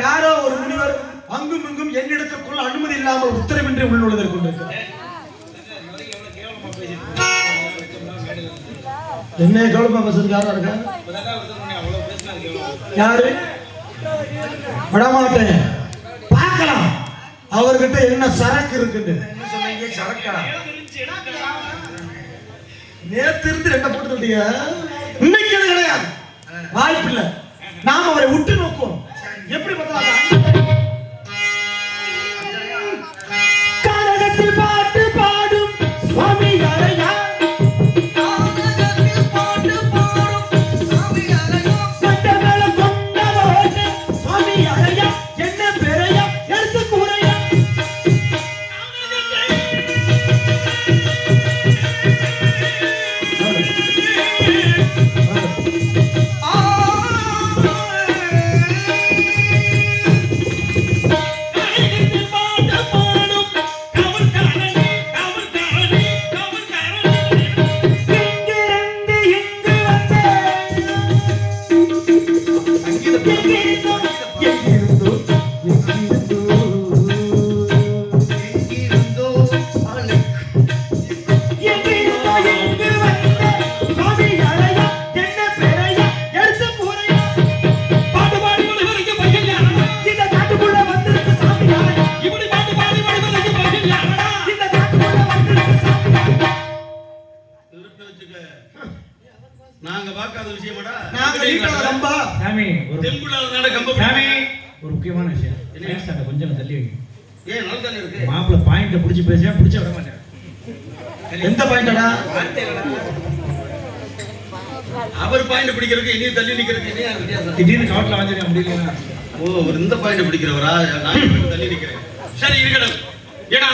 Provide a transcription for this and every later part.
யாரோ ஒரு முனிவர் அங்கும் இங்கும் என்னிடத்திற்குள் அனுமதி இல்லாமல் உத்தரவின்றி உள்நுழைதல் கொண்டிருக்கிறார். என்ன கௌரவமா பேசுறதுக்காரா இருக்க? யாரு? விடமாட்டேன், பார்க்கலாம் அவர்கிட்ட என்ன சரக்கு இருக்குது. என்ன சொன்னீங்க? சரக்கா? நேத்து இருந்து ரெண்ட போட்டுட்டீங்க, இன்னைக்கு அது கிடையாது, வாய்ப்பு இல்லை. நாம் அவரை உற்று நோக்குவோம். எப்படி பார்த்தா கானகத்தில் பாட்டு பாடும் சுவாமி யாரையா, நாங்க பார்க்காத விஷயமாடா. நாங்க வீட்டால கம்பா சாமி, ஒரு தெம்புலால நாட கம்ப சாமி. ஒரு முக்கியமான விஷயம் என்ன, கொஞ்சம் தள்ளி வைங்க. ஏன் நல்ல தள்ளி இருக்கு? மாப்ள பாயிண்ட புடிச்சு பேசியா, புடிச்ச விட மாட்டேன். எந்த பாயிண்டடா? அவர் பாயிண்ட் பிடிக்கிறதுக்கு இனி தள்ளி நிக்கிறதுக்கு என்ன வித்தியாசம்? திடீர்னு காட்ல வாஞ்சிர முடியலனா, ஓ ஒரு இந்த பாயிண்ட் பிடிக்கிறவரா? நான் தள்ளி நிக்கிறேன். சரி இருக்கட்டும். ஏன்னா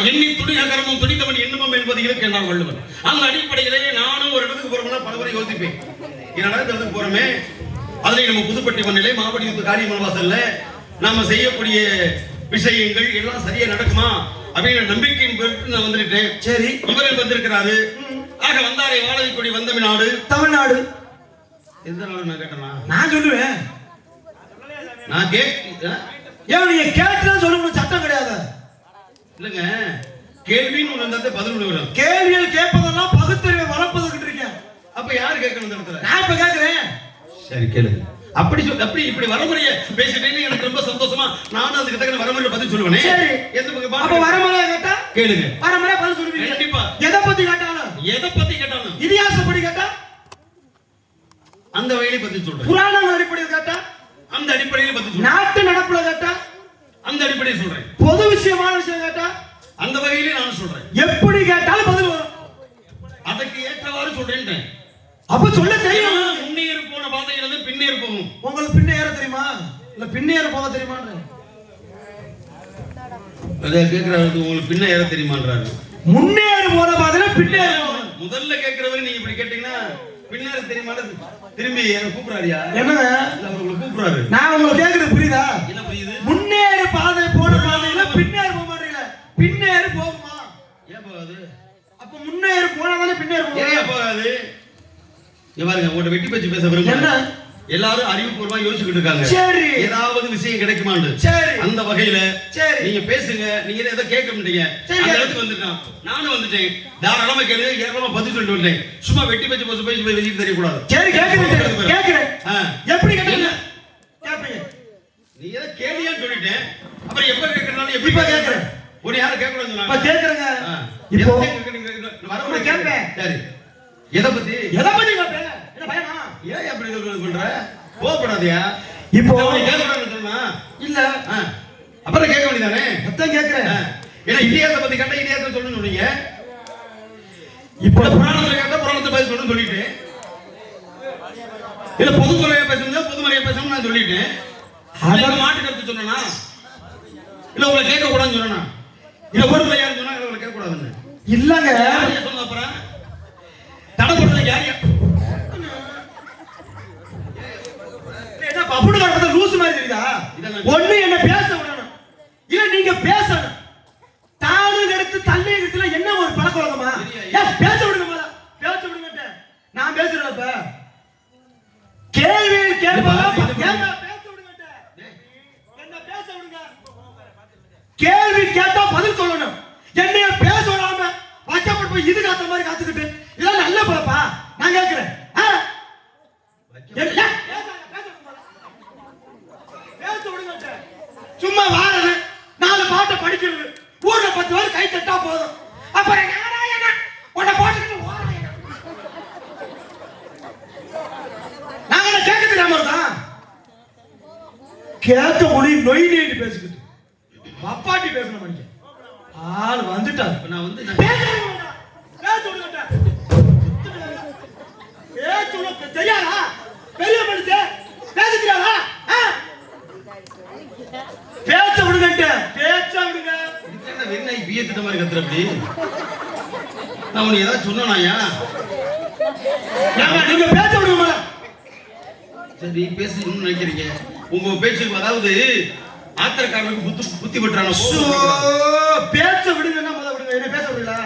எண்ணி துணிக கர்மம் துணிந்தவன் எண்ணுமம் என்பது இருக்கு என்றால் வள்ளுவர். அந்த அடிப்படையிலேயே நானும் ஒரு இடத்துக்கு போறோம்னா பலவரை யோசிப்பேன். என்னடா இந்த இடத்துக்கு போறோமே, அதுலயும் நம்ம புதுப்பட்டி மண்ணிலே மாவட்ட காரியமான வாசல்ல நாம செய்யக்கூடிய விஷயங்கள் எல்லாம் சரியா நடக்குமா அப்படின்னு நம்பிக்கையின் பொருட்டு நான் வந்துட்டேன். சரி, இவரே வந்திருக்கிறாரு. ஆக வந்தாரை வாழை கொடி வந்தமி நாடு தமிழ்நாடு. எந்த நாடு நான் கேட்டேனா? நான் சொல்லுவேன். நான் ஏன் நீங்க கேட்டுதான் சொல்லணும், சட்டம் கிடையாது. இல்லங்க, கேள்வின்னு ஒண்ணு இருந்தா பதில் வரும். கேள்விகள் கேட்பதெல்லாம் பகுத்தறிவை வளர்ப்பதுக்கிட்டு இருக்கேன். அப்ப யாரு கேட்கணும் இந்த இடத்துல? நான் இப்ப கேட்கிறேன். சரி கேளுங்க. அப்படி அப்படி இப்படி வரமுறைய பேசிட்டேன்னு எனக்கு ரொம்ப சந்தோஷமா, நானும் அதுக்கு தக்க வரமுறையில பதில் சொல்லுவேனே. சரி, எந்த பக்கம் அப்ப வரமுறைய கேட்டா கேளுங்க, வரமுறைய பதில் சொல்லுவீங்க. கண்டிப்பா. எதை பத்தி கேட்டாலும் இதிகாசப்படி கேட்டா அந்த வகையில பதில் சொல்றேன். புராண அடிப்படையில் கேட்டா அந்த அடிப்படையில பதில் சொல்றேன். நாட்டு நடப்புல கேட்டா அந்த அடிப்படையில் சொல்றேன். பொது விஷயமான விஷயம் கேட்டா அந்த வகையிலே நான் சொல்றேன். எப்படி கேட்டாலும் பதில் வரும். அதுக்கு ஏற்றவாறு சொல்றேன். அப்ப சொல்ல தெரியும். முன்னேறு போன பாதையிலிருந்து பின்னேறு போகும். உங்களுக்கு பின்னேற தெரியுமா இல்ல பின்னேற போக தெரியுமான்ற? அத கேக்குறவங்க உங்களுக்கு பின்னேற தெரியுமான்றாரு. முன்னேறு போன பாதையில பின்னேற போகும். முதல்ல கேக்குறவங்க நீங்க இப்படி கேட்டீங்கன்னா பின்னேற தெரியுமான்னு திரும்பி என்ன கூப்பிடுறாரியா? என்னங்க இல்ல உங்களுக்கு கூப்பிடுறாரு. நான் உங்களுக்கு கேக்குறது புரியுதா? என்ன புரியுது? முன்னேறு பாதை போன பாதையில பின்னேறு போக மாட்டீங்க. பின்னேறு போகுமா? ஏன் போகாது? அப்ப முன்னேறு போனாதானே பின்னேறு போகும். ஏன் போகாது? பாருங்க, உங்கள்ட்ட வெட்டி பேச்சு பேச விரும்புறேன். எல்லாரும் அறிவுபூர்வமா யோசிச்சுட்டு இருக்காங்க. சரி, ஏதாவது விஷயம் கிடைக்குமான்னு. சரி, அந்த வகையில சரி நீங்க பேசுங்க. நீங்க ஏதோ கேட்க மாட்டீங்க. அந்த இடத்துக்கு வந்துட்டான், நானும் வந்துட்டேன். தாராளமா கேளு, ஏராளமா பதில் சொல்லிட்டு வந்துட்டேன். சும்மா வெட்டி பேச்சு பேசி பேசிட்டு தெரியக்கூடாது. சரி கேட்கிறேன். எப்படி கேட்கறீங்க? கேட்பீங்க. நீ ஏதோ கேளியான்னு சொல்லிட்டேன். அப்புறம் எப்ப கேட்கறனால எப்படி கேட்கறேன்? ஒரு யாரும் கேட்கக்கூடாதுன்னு சொன்னாங்க. இப்ப கேட்கறேங்க. இப்போ வரவங்க கேட்பேன். சரி, எதை பத்தி கேட்பேன்? என்ன பயமா? ஏன் அப்படி பண்ற? கோபப்படாதயா. இப்போ நீ கேட்கக்கூடாதுன்னு சொன்னா இல்ல, அப்புறம் கேட்க வேண்டியதானே? அதான் கேட்கிறேன். ஏன்னா இந்தியாவை பத்தி கேட்டா இந்தியாவை சொல்லணும்னு சொன்னீங்க. இப்போ புராணத்துல கேட்டா புராணத்தை பத்தி சொல்லணும்னு சொல்லிட்டு, இல்ல பொதுமறையா பேசணும்னா பொதுமறையா பேசணும்னு நான் சொல்லிட்டேன். அதான் மாட்டு கருத்து சொன்னா இல்ல உங்களை கேட்க கூடாதுன்னு சொன்னா இல்ல ஊர்ல யாரும் சொன்னா உங்களை கேட்க கூடாதுன்னு இல்லங்க சொன்ன. அப்புறம் தடப்படுறது யாரையா? என்ன அப்படி நடக்குது? லூசு மாதிரி தெரியுதா? ஒண்ணு என்ன பேச விடணும், இல்ல நீங்க பேசணும். தானு எடுத்து தள்ளி எடுத்துல என்ன ஒரு பழக்க வழக்கமா? பேச விடுங்க, பேச விடுங்க. நான் பேசுறேன். இப்ப கேள்வி கேட்டா பதில் சொல்லணும். என்னைய பேச விடாம வச்சப்பட்டு போய் இது காத்த மாதிரி காத்துக்கிட்டு இதெல்லாம் நல்ல போலப்பா. நான் கேட்கிறேன் சும்மா வாரது 4 பாட்டை படிக்கிறது ஊர்ல 10 பேர் கை தட்டா போதும். அப்புறம் உன்னை போட்டுக்கிட்டு நாங்க கேட்க தெரியாம தான் கேட்ட மொழி நொய் நீண்டு பேசிக்கிட்டு அப்பாட்டி பேசணும் மணிக்கு ஆள் வந்துட்டார். நான் வந்து தெரியாதா பெரிய மனுஷன் பேசுகிறாரா? பேச்ச விடுங்க பேச்ச விடுங்க. என்ன வியத்திட்ட மாதிரி கத்துற அப்படி? நான் உனக்கு ஏதாவது சொன்னாயா? நீங்க பேச்ச விடுங்க. சரி பேசணும்னு நினைக்கிறீங்க. உங்க பேச்சுக்கு அதாவது ஆத்திரக்காரனுக்கு புத்தி விட்டுறான பேச்ச விடுங்கன்னா முத விடுங்க. என்ன பேச விடுங்களா?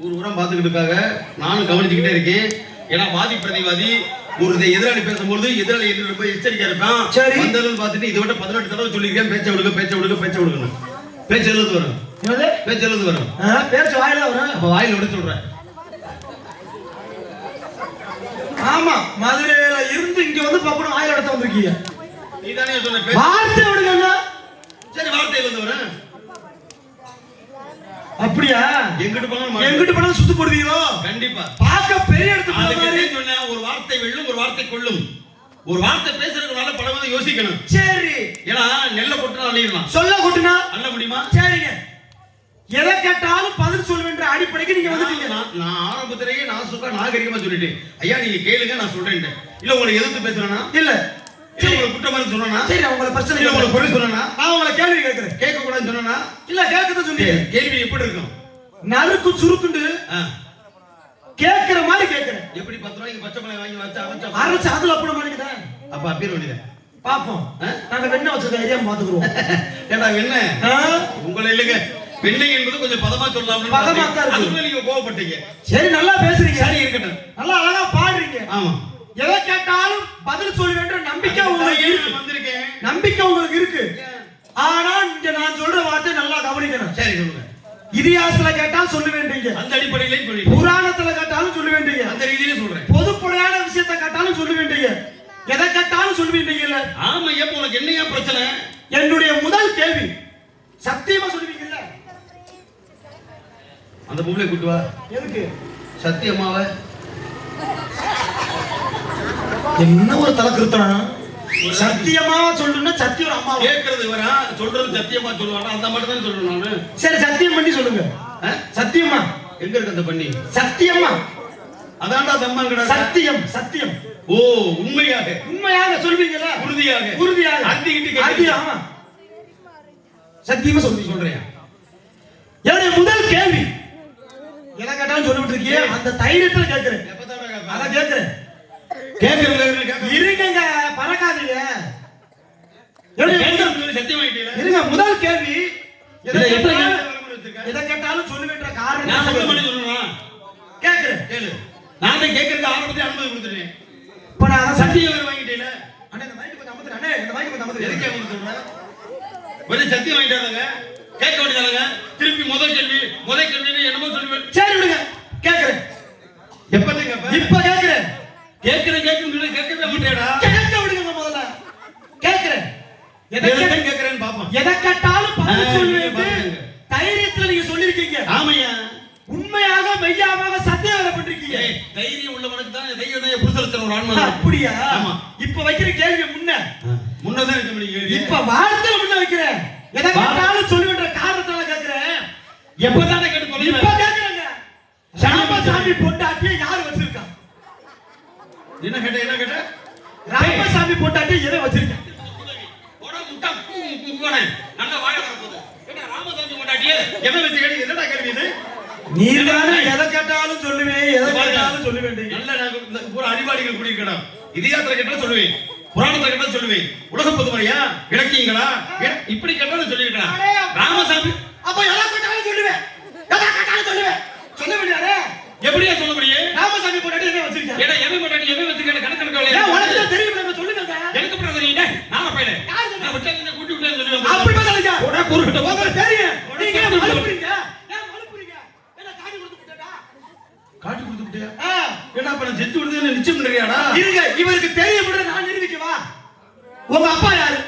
ஒரு உரம் பார்த்துக்கிட்டு இருக்காங்க. நானும் கவனிச்சுக்கிட்டே இருக்கேன். ஏன்னா வாதி பிரதிவாதி ஒரு எதிராளி பேசும்போது எதிராளி போய் எச்சரிக்கையா இருப்பான். சரி வந்தாலும் பார்த்துட்டு இதை விட 18 தடவை சொல்லியிருக்கேன். பேச்ச விடுங்க பேச்ச விடுங்க பேச்ச விடுங்க. பேச்சு எழுது வரும். பேச்சு எழுது வரும். பேச்சு வாயில வரும். அப்ப வாயில விட சொல்றேன். ஆமா மதுரையில இருந்து இங்க வந்து பப்பன வாயில எடுத்து வந்திருக்கீங்க. நீதானே சொன்ன வார்த்தை விடுங்க. சரி வார்த்தை எழுது வரேன். அப்படியா? எங்கிட்டு போனாலும் சுத்து போடுவீங்களோ? கண்டிப்பா. பார்க்க பெரிய இடத்துக்கு சொன்ன ஒரு வார்த்தை வெல்லும் ஒரு வார்த்தை கொள்ளும். ஒரு வார்த்தை பேசுறதுனால பலவாத யோசிக்கணும். சரி. ஏன்னா நெல்ல கொட்டினா அள்ளிடலாம். சொல்ல கொட்டினா அள்ள முடியுமா? சரிங்க. எதை கேட்டாலும் பதில் சொல்லுன்ற அடிப்படைக்கு நீங்க வந்துட்டீங்க. நான் ஆரம்பத்திலேயே நான் சுக்கா நாகரிகமா சொல்லிட்டேன். ஐயா நீங்க கேளுங்க நான் சொல்றேன். இல்ல உங்களை எதிர்த்து பேசுறேனா? இல்ல. இல்ல உங்களை குற்றமாக சொன்னா? சரி உங்களை பிரச்சனை இல்ல உங்களை குறை சொன்னா? நான் உங்களை கேள்வி கேட்கிறேன். கேட்க கூடாதுன்னு சொன்னா? இல்ல கேட்கதான் சொல்லி. கேள்வி எப்படி இருக்கும்? நறுக்கு சுருக்குண்டு கேட்கிற மாதிரி கேட்கிறேன். எப்படி 10 ரூபாய்க்கு பச்சை மிளகாய் வாங்கி வச்சா அரைச்சு அதுல அப்படி மாட்டேங்குதா? அப்ப அப்பீர் வேண்டியது பாப்போம். நாங்க வெண்ணெய் வச்சிருக்க ஏரியா பாத்துக்குறோம். ஏடா வெண்ணெய் உங்களை இல்லைங்க. வெண்ணெய் என்பது கொஞ்சம் பதமா சொல்லலாம். பதமா தான் இருக்கு. அதுக்குள்ள நீங்க கோவப்பட்டீங்க. சரி நல்லா பேசுறீங்க. சரி இருக்கட்டும். நல்லா அழகா பாடுறீங்க. ஆமா. எதை கேட்டாலும் பதில் சொல்லுவேன்ற நம்பிக்கை உங்களுக்கு இருக்கு. வந்திருக்கேன். நம்பிக்கை உங்களுக்கு இருக்கு. ஆனா இங்க நான் சொல்ற வார்த்தை நல்லா கவனிக்கணும். சரி சொல்லுங்க. இதிகாசத்துல கேட்டாலும் சொல்ல வேண்டியங்க. அந்த அடிப்படையிலே சொல்றீங்க. புராணத்துல கேட்டாலும் சொல்ல வேண்டியங்க. அந்த ரீதியிலே சொல்றேன். பொதுப்படையான விஷயத்தை கேட்டாலும் சொல்ல வேண்டியங்க. எதை கேட்டாலும் சொல்ல வேண்டியங்க. ஆமா ஏப்ப உனக்கு என்னையா பிரச்சனை? என்னுடைய முதல் கேள்வி சத்தியமா சொல்லுவீங்கல்ல? அந்த பொம்பளை கூட்டு வா. எதுக்கு? சத்தியமாவ என்ன ஒரு தலக்கிருத்தனா? சத்தியமா சொல்லுன்னா சத்தியம் அம்மா கேக்குறது வரா சொல்றது சத்தியமா சொல்லுவானா? அந்த மட்டும் தான் சொல்லணும் நானு. சரி சத்தியம் பண்ணி சொல்லுங்க. சத்தியமா எங்க இருக்கு அந்த பண்ணி? சத்தியமா அதான்டா தம்மாங்கடா. சத்தியம் சத்தியம். ஓ உண்மையாக உண்மையாக சொல்வீங்களா? உறுதியாக உறுதியாக அத்திக்கிட்டு கேக்குறீங்க. ஆமா சத்தியமா சொல்றேன். என்னுடைய முதல் கேள்வி எதை கேட்டாலும் சொல்லிட்டு இருக்கீங்க. அந்த தைரியத்துல கேட்கிறேன். அதான் கேட்கிறேன். இருங்க பறக்காதீங்க. இருங்க முதல் கேள்வி எதை கேட்டாலும் சொல்லுவேன்ற காரணம் கேட்கிறேன். கேளு. நான் கேட்கறதுக்கு ஆரம்பத்தில் அனுமதி கொடுத்துட்டேன். இப்ப நான் சத்தியம் வாங்கிட்டேன். அண்ணே இந்த மைக் கொஞ்சம் அமர்த்து. அண்ணே இந்த மைக் கொஞ்சம் அமர்த்து. எதுக்கு அமர்த்து சொல்றேன்? ஒரு சத்தியம் வாங்கிட்டாங்க. கேட்க வேண்டியதாங்க. திருப்பி முதல் கேள்வி என்னமோ சொல்லுவேன். சரி விடுங்க கேட்கிறேன். எப்ப இப்ப கேட்கிறேன். கேட்கிறேன் கேட்கவே மாட்டேடா. கேட்க விடுங்க முதல்ல. கேட்கிறேன். எதை கேட்கிறேன்னு பாப்போம். எதை கேட்டாலும் பதில் சொல்லுவேன். தைரியத்துல நீங்க சொல்லிருக்கீங்க. ஆமையா உண்மையாக மெய்யாவாக சத்தியம் வேற பண்றீங்க. தைரியம் உள்ளவனுக்கு தான் தைரியம் புருஷலத்துல ஒரு ஆன்மா. அப்படியா? ஆமா. இப்ப வைக்கிற கேள்வி முன்னதான் வைக்க முடியும். இப்ப வார்த்தையில முன்ன வைக்கிறேன். எதை கேட்டாலும் சொல்லுவேன்ற காரணத்தால கேட்கிறேன். எப்பதானே கேட்டு சொல்லுங்க. இப்ப கேட்கிறேங்க. ராமசாமி பொண்டாட்டியை யார் வச்சிருக்கா? என்ன கேட்ட ராமசாமி பொண்டாட்டியை எதை வச்சிருக்கா? போடா முட்டா போனே நல்ல வாழ வரப்போகுது. என்ன ராமசாமி பொண்டாட்டியை எதை வச்சு கேட்டு என்னடா கேள்வி இது? நீர்தானே எதை கேட்டாலும் சொல்லுவேன். எதை கேட்டாலும் சொல்லுவேன். நல்ல பூரா அறிவாளிகள் குடியிருக்கணும். இதிகாசத்துல கேட்டாலும் சொல்லுவேன். புராணத்துல கேட்டாலும் சொல்லுவேன். உலக பொதுமறையா இலக்கியங்களா இப்படி கேட்டாலும் சொல்லிருக்கலாம். ராமசாமி அப்ப எதை கேட்டாலும் சொல்லுவேன். எதை கேட்டாலும் சொல்லுவேன். சொல்ல முடியாதே. எப்படியா சொல்ல முடியும்? ராமசாமி பொண்டாட்டி எதை வச்சிருக்கா? எதை பொண்டாட்டி எதை வச்சிருக்கா? கணக்கு உனக்கு தெரியும். விட்டியா ஏன்னா அப்ப நான் செத்து விடுறது நிச்சயம் இல்லையாடா இருங்க இவருக்கு தெரியும் நான் நிரூபிக்கவா உங்க அப்பா யாரு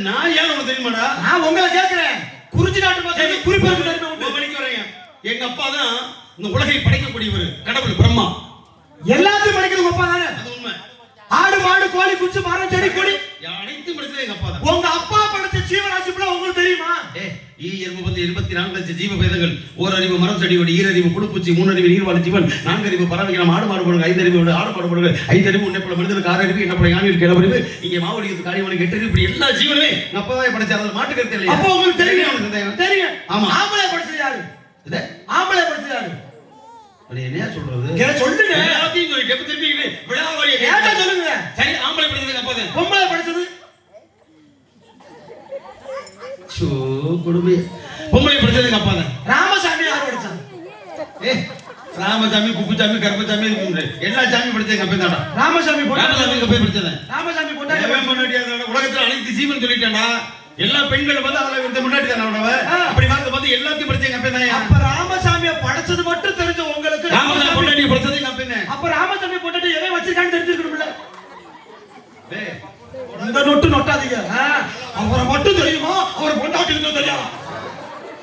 நான் ஏன் உனக்கு தெரியுமாடா நான் உங்களை கேட்கிறேன் குறிஞ்சி நாட்டு மக்களுக்கு குறிப்பிற்கு தெரியும் மணிக்கு வரேன் எங்க அப்பா தான் இந்த உலகை படைக்கக்கூடியவர் கடவுள் பிரம்மா எல்லாத்தையும் படைக்கிறது உங்க அப்பா தானே அது உண்மை ஆடு மாடு கோழி குச்சி மரம் செடி கொடி அனைத்தும் படைச்சது எங்க அப்பா தான் உங்க அப்பா படைச்ச ஜீவராசி ஃபுல்லா உங்களுக்கு தெரியுமா ஈயர்வு 24 லட்சம் ஜீவ பேதங்கள் ஓரறிவு மரம் செடியோடு ஈரறிவு புழுப்பூச்சி மூணறிவு நீர்வாழ் ஜீவன் நான்கறிவு பறவைகள் ஆடு மாடு போடுங்க ஐந்தறிவு ஆடு மாடு போடுங்க ஐந்தறிவு உன்னை போல மனிதனுக்கு ஆறறிவு என்ன போல யானையில் கிளம்பறிவு இங்கே மாவடிக்கு காரியவனுக்கு 8 அறிவு இப்படி எல்லா ஜீவனுமே அப்பதான் படைச்சாரு மாட்டு கருத்து இல்லையா அப்போ உங்களுக்கு தெரியும் தெரியும் ஆமா ஆம்பளை படைச்சது யாரு இல்ல ஆம்பளை படைச்சது யாரு என்ன சொல்றது சொல்லுங்க எல்லாத்தையும் சொல்லி திருப்பி விழாவளியை கேட்டா சொல்லுங்க சரி ஆம்பளை படைச்சது அப்பா தான் பொம்பளை படைச்சது கொடுமை பொம்பளை படிச்சதுக்கு அப்பா தான் ராமசாமி யார் படிச்சாங்க ராமசாமி குப்புசாமி கருப்பசாமி எல்லா சாமி படிச்சதுக்கு அப்பா தான்டா ராமசாமி போய் படிச்சதேன் ராமசாமி போட்டா உலகத்துல அனைத்து ஜீவன் சொல்லிட்டேன்டா எல்லா பெண்களும் வந்து அதுல இந்த முன்னாடி தானே அப்படி பார்த்து எல்லாத்தையும் படிச்சேங்க அப்பா தான் அப்ப ராமசாமியை படைச்சது மட்டும் தெரிஞ்ச உங்களுக்கு ராமசாமி பொண்டாட்டி படிச்சதுக்கு அப்பா தான் அப்ப ராமசாமி பொண்டாட்டி எதை வச்சிருக்கான்னு தெரிஞ்சிருக்கணும்ல இந்த நொட்டு நொட்டாதீங்க அவரை மட்டும் தெரியுமா அவர் பொண்டாட்டி தெரியும்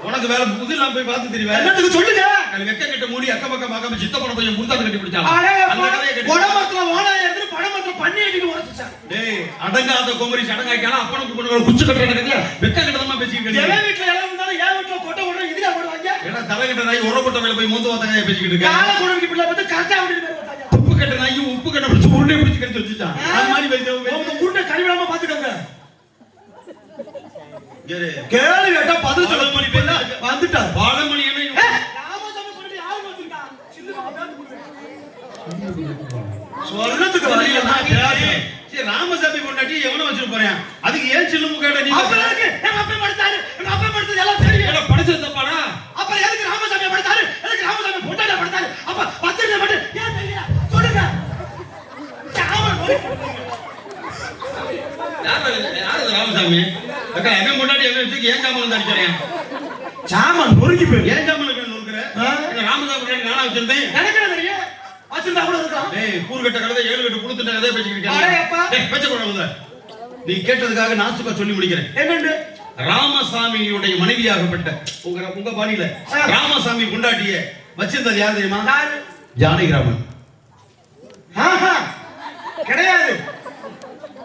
உனக்கு வேற புதுலாம் போய் பார்த்து தெரியும் என்னத்துக்கு சொல்லுங்க வெக்க கட்ட மூடி அக்க பக்கம் பார்க்காம சித்த படம் போய் முருத்தாந்து கட்டி பிடிச்சாங்க படமத்துல ஓனா இருந்து படமத்துல பண்ணி அடிக்க உடைச்சான் டேய் அடங்காத கோமரி சடங்காய்க்கான அப்பனுக்கு பொண்ணுங்க குச்சி கட்ட நடக்குது வெக்க கட்டமா பேசிக்கிட்டு எவன் வீட்ல எல்லாம் இருந்தாலும் ஏன் வீட்ல கொட்ட உடனே இதுல போடுவாங்க ஏன்னா தலை கட்ட நாய் உரப்பட்ட மேல போய் மோந்து வாத்தங்க பேசிக்கிட்டு இருக்காங்க கால குடும்பி பிள்ளை வந்து கரெக்டா அப்படி போடுவாங்க உப்பு கட்ட நாய் உப்பு கட்ட பிடிச்சு உருண்டை பிடிச்சு கட்டி வச்சுட்டான் அந்த மாதிரி பேசுறவங்க உங்க உருண்டை கறிவிடாம பாத்துக்கோங்க கேளு கேட்டா பதில் சொல்ல மணி பேர் வந்துட்டா பாலமணி என்ன ராமசாமி பொண்ணு யாரு வந்துட்டா சொல்றதுக்கு வரையில நான் பேசுறேன் சரி ராமசாமி பொண்டாட்டி எவன வச்சிட்டு போறேன் அதுக்கு ஏன் சில்லுமு கேட்ட நீ எங்க அப்பா படிச்சாரு எங்க அப்பா படிச்சது எல்லாம் தெரியும் ஏடா படிச்சது தப்பாடா அப்புறம் எதுக்கு ராமசாமி படிச்சாரு எதுக்கு ராமசாமி பொண்டாட்டி படிச்சாரு அப்ப பத்திரிக்கை மட்டும் ஏன் தெரியல சொல்லுங்க யாரு ராமசாமி அக்கா எவன் பொண்டாட்டி எவன் வச்சு ஏன் சாமன் வந்து அடிச்சறேன் சாமன் நொறுக்கி போய் ஏன் சாமன் நொறுக்குற ராமசாமி பொண்டாட்டி நானா வச்சிருந்தேன் எனக்கு தெரியும் வச்சிருந்தா கூட இருக்கான் டேய் கூறுகட்ட கதை 7 கட்ட குடுத்துட்ட கதை பேசிக்கிட்டு இருக்காங்க டேய் பேச்ச கூடாது நீ கேட்டதுக்காக நாசுக்கா சொல்லி முடிக்கிறேன் என்னண்டு ராமசாமியுடைய மனைவியாகப்பட்ட உங்க பாணியில ராமசாமி பொண்டாட்டிய வச்சிருந்தது யார் தெரியுமா ஜானகிராமன் கிடையாது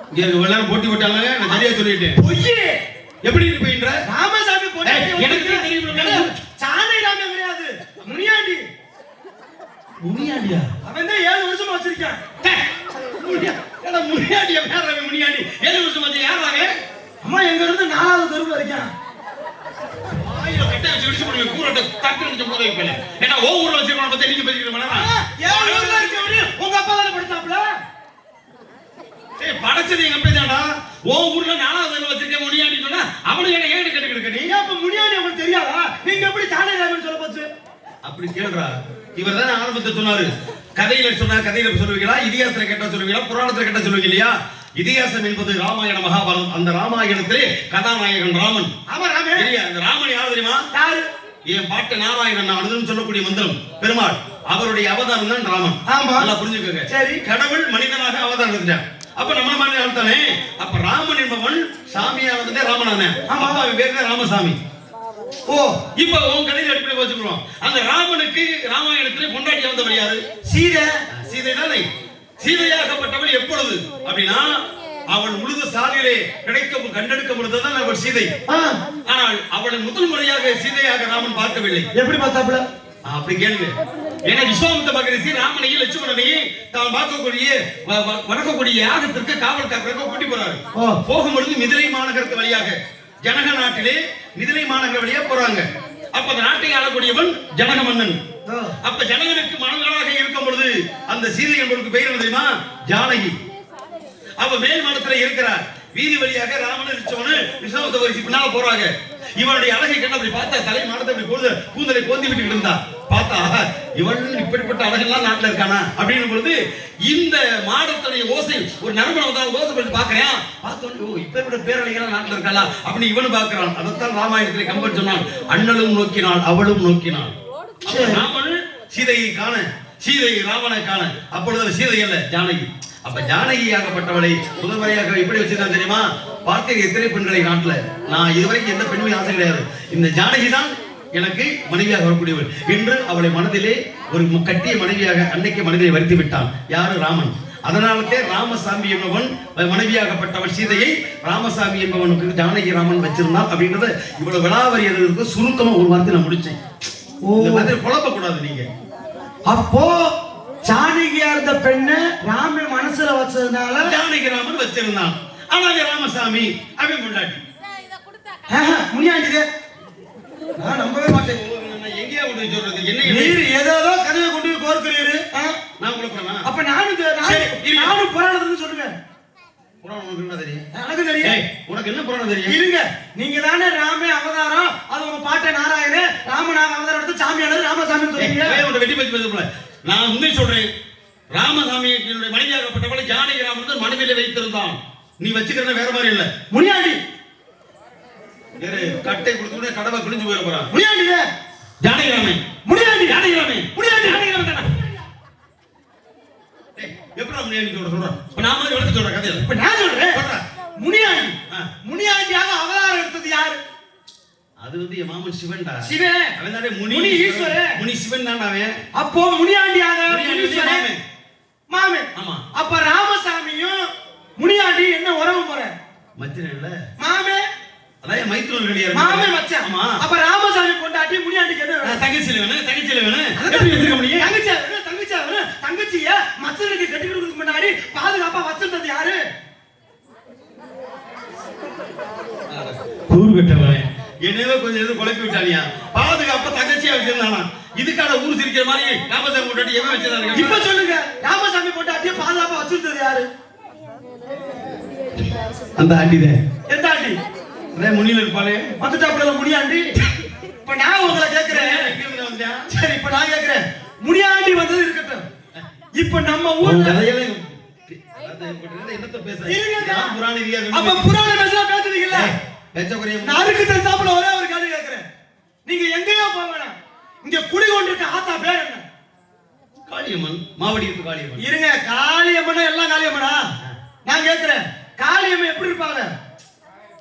இங்க எல்லாரும் போட்டி போட்டாங்க நான் சரியா சொல்லிட்டேன் பொய்யே எப்படி இருப்பீன்ற ராமசாமி பொண்டாட்டி எனக்கு தெரியும் ஜானகிராமன் கிடையாது முனியாண்டி முனியாண்டியா அவன் தான் 7 வருஷமா வச்சிருக்கான் முனியாண்டியா பேரவே முனியாண்டி 7 வருஷம் வந்து யாராவே அம்மா எங்க இருந்து 4வது தெருவுல இருக்கான் ஆயிரம் கட்ட வச்சு விடிச்சு போடுங்க கூரட்ட தட்டு நிச்சயம் போதை வைப்பல ஏன்னா ஓ ஊர்ல வச்சிருக்கோம் பத்தி நீங்க பேசிக்கிட்டு மேடம் 7 ஊர்ல இருக்கவனே உங்க அப்பா தான படிச்சாப்ல ஏய் படைச்சது எங்க அப்பா தான்டா ஓ ஊர்ல 4வது தெருவுல வச்சிருக்கேன் முனியாண்டி சொன்னா அவனு என்ன ஏன் கேட்டுக்கிட்டு நீ அப்ப முனியாண்டி உங்களுக்கு தெரியாதா நீங்க எப்படி ஜானகிராமன் சொல்ல போச்சு அப்படி கேளுடா இவர் தான் ஆரம்பத்தை சொன்னாரு கதையில சொன்னா கதையில சொல்லுவீங்களா இதிகாசத்துல கேட்டா சொல்லுவீங்களா புராணத்துல கேட்டா சொல்லுவீங்க இல்லையா இதிகாசம் என்பது ராமாயண மகாபாரதம் அந்த ராமாயணத்திலே கதாநாயகன் ராமன் ஆமா ராமே இல்லையா அந்த ராமன் யாரு தெரியுமா யாரு என் பாட்டு நாராயணன் அனுதன் சொல்லக்கூடிய மந்திரம் பெருமாள் அவருடைய அவதாரம் தான் ராமன் ஆமா நல்லா புரிஞ்சுக்கோங்க சரி கடவுள் மனிதனாக அவதாரம் எடுத்துட்டான் அப்ப நம்ம மனிதன் தானே அப்ப ராமன் என்பவன் சாமியானதுனே ராமனானே ஆமா அவன் பேர் தான் ராமசாமி ஓ இப்ப உன் கதையில அடிப்படை வச்சுக்கிறோம் அந்த ராமனுக்கு ராமாயணத்திலே பொண்டாட்டி வந்தவர் யாரு சீதை சீதை தானே சீதையாகப்பட்டவள் எப்பொழுது அப்படின்னா அவள் முழுது சாலையிலே கண்டெடுக்க பொழுதுதான் அவள் சீதை ஆனால் அவளை முதல் முறையாக சீதையாக ராமன் பார்க்கவில்லை எப்படி பார்த்தாப்ல அப்படி கேளுங்க ஏன்னா விஸ்வாமித்த மகரிஷி ராமனையும் லட்சுமணனையும் தான் பார்க்கக்கூடிய வணக்கக்கூடிய யாகத்திற்கு காவல்காரர்கள் கூட்டி போறாரு போகும்பொழுது மிதிலை மாநகரத்து வழியாக ஜனக நாட்டிலே மிதிலை மாநகர வழியா போறாங்க அப்ப அந்த நாட்டை ஆளக்கூடியவன் ஜனக மன்னன் அப்ப ஜனகனுக்கு மணங்களாக இருக்கும் பொழுது அந்த சீதை என்பதற்கு பெயர் தெரியுமா ஜானகி அவ மேல் மனத்துல இருக்கிறார் வீதி வழியாக ராமன் லட்சுமணன் விஸ்வாமித்த மகரிஷி பின்னால போறாங்க இவனுடைய அழகை கண்டு அப்படி பார்த்தா தலை மானத்தை அப்படி கூந்தலை கோந்தி விட்டு இருந்தா பார்த்தா இவன் இப்படிப்பட்ட அழகெல்லாம் நாட்டுல இருக்கானா அப்படின்னு பொழுது இந்த மாடத்துடைய ஓசை ஒரு நறுமணம் ஓசை பண்ணி பாக்குறேன் பார்த்தோம் இப்ப பேரழகெல்லாம் நாட்டுல இருக்காளா அப்படின்னு இவனு பாக்குறான் அதைத்தான் ராமாயணத்திலே கம்பன் சொன்னான் அண்ணலும் நோக்கினாள் அவளும் நோக்கினாள் ராமன் சீதையை காண, சீதை ராவணை காண. அப்பொழுது சீதை அல்ல, ஜானகி. அப்ப ஜானகியாகப்பட்டவளை முதல்வரையாக எப்படி வச்சிருக்கான் தெரியுமா? பார்த்த எத்தனை பெண்களை நாட்டுல நான் இதுவரைக்கும் எந்த பெண்மையும் ஆசை கிடையாது. இந்த ஜானகி தான் எனக்கு மனைவியாக வரக்கூடியவள் என்று அவளை மனதிலே ஒரு கட்டிய மனைவியாக அன்னைக்கு மனதிலே வருத்தி விட்டான். யாரு? ராமன். அதனாலே ராமசாமி என்பவன் மனைவியாகப்பட்டவள் சீதையை ராமசாமி என்பவனுக்கு ஜானகி ராமன் வச்சிருந்தான் அப்படின்றத இவ்வளவு விளாவரி எழுதுறதுக்கு சுருக்கமா ஒரு வார்த்தை நான் முடிச்சேன். இந்த மாதிரி குழப்ப கூடாது நீங்க. அப்போ ஜானகியா இருந்த பெண்ணு ராம மனசுல வச்சதுனால ஜானகி ராமன் வச்சிருந்தான். ஆனா ராமசாமி அவன் கொண்டாட்டி முனியாண்டிது நான் நம்பவே மாட்டேன். எங்கேயா கொண்டு சொல்றது? என்ன நீர் ஏதோ கதையை கொண்டு போய் கோர்க்கிறீரு. நான் கொடுப்பேனா? அப்ப நானும் புராணத்துன்னு சொல்லுங்க. புராணம் உனக்கு என்ன தெரியும்? எனக்கு தெரியும். உனக்கு என்ன புராணம் தெரியும்? இருங்க, நீங்க தானே ராமே அவதாரம், அது உங்க பாட்ட நாராயண ராமநாக அவதாரம் எடுத்து சாமியானது ராமசாமி சொல்றீங்க. வெட்டி பேசி பேச நான் உண்மை சொல்றேன். ராமசாமியுடைய மனைவியாகப்பட்டவளை ஜானகி ராமன் மனைவியில வைத்திருந்தான். நீ வச்சுக்கிறத வேற மாதிரி இல்ல. முனியாண்டி கட்டை கொடுத்து கடவை கிழிஞ்சு போயிட போறான். முனியாண்டி ஜானகி ராமன், முனியாண்டி ஜானகி ராமன், முனியாண்டி ஜானகி ராமன் தானே. எப்படி முனியாண்டி சொல்றேன்? நான் மாதிரி எடுத்து சொல்றேன் கதையில. இப்ப நான் சொல்றேன் முனியாண்டி. முனியாண்டியாக அவதாரம் எடுத்தது யாரு? அது வந்து என் மாமன் சிவன்டா. சிவன். அவன் தானே முனி ஈஸ்வரன். முனி சிவன் தான் அவன். அப்போ முனியாண்டியாக ஈஸ்வரன் மாமன். ஆமா. அப்ப ராமசாமியும் முனியாண்டி என்ன உறவு முறை? மச்சன் இல்ல மாமே. அதான் மைத்துனர் கிடையாது. மாமே மச்சான். ஆமா. அப்ப ராமசாமி கொண்டாட்டி முனியாண்டிக்கு என்ன? தங்கச்சில வேணும், தங்கச்சில வேணும். எப்படி வச்சிருக்க முடியும்? தங்கச்சியா வேணும். தங்கச்சிய மச்சனுக்கு கட்டி கொடுக்கிறதுக்கு முன்னாடி பாதுகாப்பா வச்சிருந்தது யாரு? கூறுகட்டவன் என்னவே கொஞ்சம் எது குழப்பி விட்டானியா? பாதுகாப்பா தங்கச்சியா வச்சிருந்தானா? இதுக்கான ஊர் சிரிக்கிற மாதிரி ராமசாமி கொண்டாட்டி எவன் வச்சிருந்தாங்க? இப்ப சொல்லுங்க, ராமசாமி கொண்டாட்டிய பாதுகாப்பா வச்சிருந்தது யாரு? அந்த ஆண்டிதான். எந்த ஆண்டி? முனியில இருப்பாளே வந்துட்டாப்புல முனியாண்டி. இப்ப நான் உங்களை கேக்குறேன். சரி, இப்ப நான் கேக்குறேன், முனியாண்டி வந்தது இருக்கட்டும். இப்ப நம்ம ஊர்ல என்னத்த பேச? அப்ப புராண பேசலாம் பேசுறீங்கல்ல? நாருக்கு தெரிஞ்சாப்புல ஒரே ஒரு கேள்வி கேக்குறேன். நீங்க எங்கேயோ போக வேணாம், இங்க குடி கொண்டிருக்க ஆத்தா பேர் என்ன? காளியம்மன். மாவடி காளியம்மன். இருங்க, காளியம்மன் எல்லாம் காளியம்மனா? நான் கேக்குறேன், காளியம்மன் எப்படி இருப்பாங்க?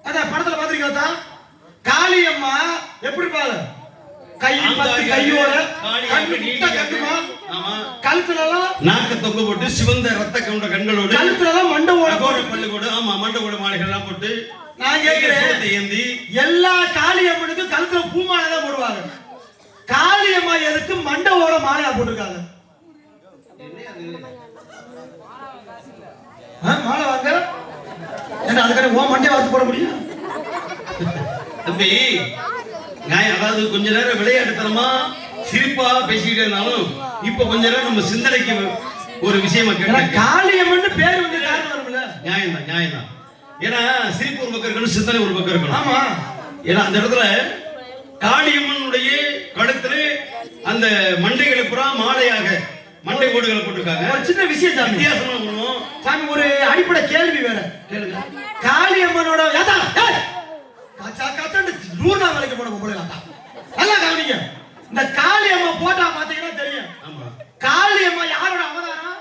அத படத்துல பாத்திருக்கீங்களா? காளியம்மா எப்படி இருப்பாங்க? கை பத்து கையோட கட்டுமா, கழுத்துல நாக்க தொங்க போட்டு சிவந்த ரத்த கவுண்ட கண்களோடு, கழுத்துல மண்டவோட பல்லுகோடு, ஆமா மண்டவோட மாலைகள் எல்லாம் போட்டு. நான் கேக்குறேன், ஏந்தி எல்லா காளியம்மனுக்கும் கழுத்துல பூமாலை தான் போடுவாங்க. காளியம்மா எதுக்கு மண்டவோட மாலையா போட்டிருக்காங்க? மாலை வாங்க என்ன அதுக்கான ஓ மண்டே வாத்து போட முடியும்? தம்பி அதாவது கொஞ்ச நேரம் விளையாட்டுத்தனமா சிரிப்பா பேசிக்கிட்டே இருந்தாலும் இப்ப கொஞ்ச நேரம் நம்ம சிந்தனைக்கு ஒரு விஷயமா கேட்டா காளியம்மன் பேர் வந்து காரணம் வரும்ல. நியாயம் தான், நியாயம் தான். ஏன்னா சிரிப்பு ஒரு பக்கம் இருக்கணும், சிந்தனை ஒரு பக்கம் இருக்கணும். ஆமா. ஏன்னா அந்த இடத்துல காளியம்மனுடைய கழுத்துல அந்த மண்டைகளை புறா மாலையாக மண்டை ஓடுகளை போட்டிருக்காங்க. ஒரு சின்ன விஷயம் சாமி, வித்தியாசமா பண்ணுவோம் சாமி. ஒரு அடிப்படை கேள்வி வேற கேளுங்க. காளியம்மனோட நூறுநா வேலைக்கு போன பொம்பளை நல்லா கவனிங்க. இந்த காளியம்மா போட்டா பாத்தீங்கன்னா தெரியும். காளியம்மா யாரோட அவதாரம்?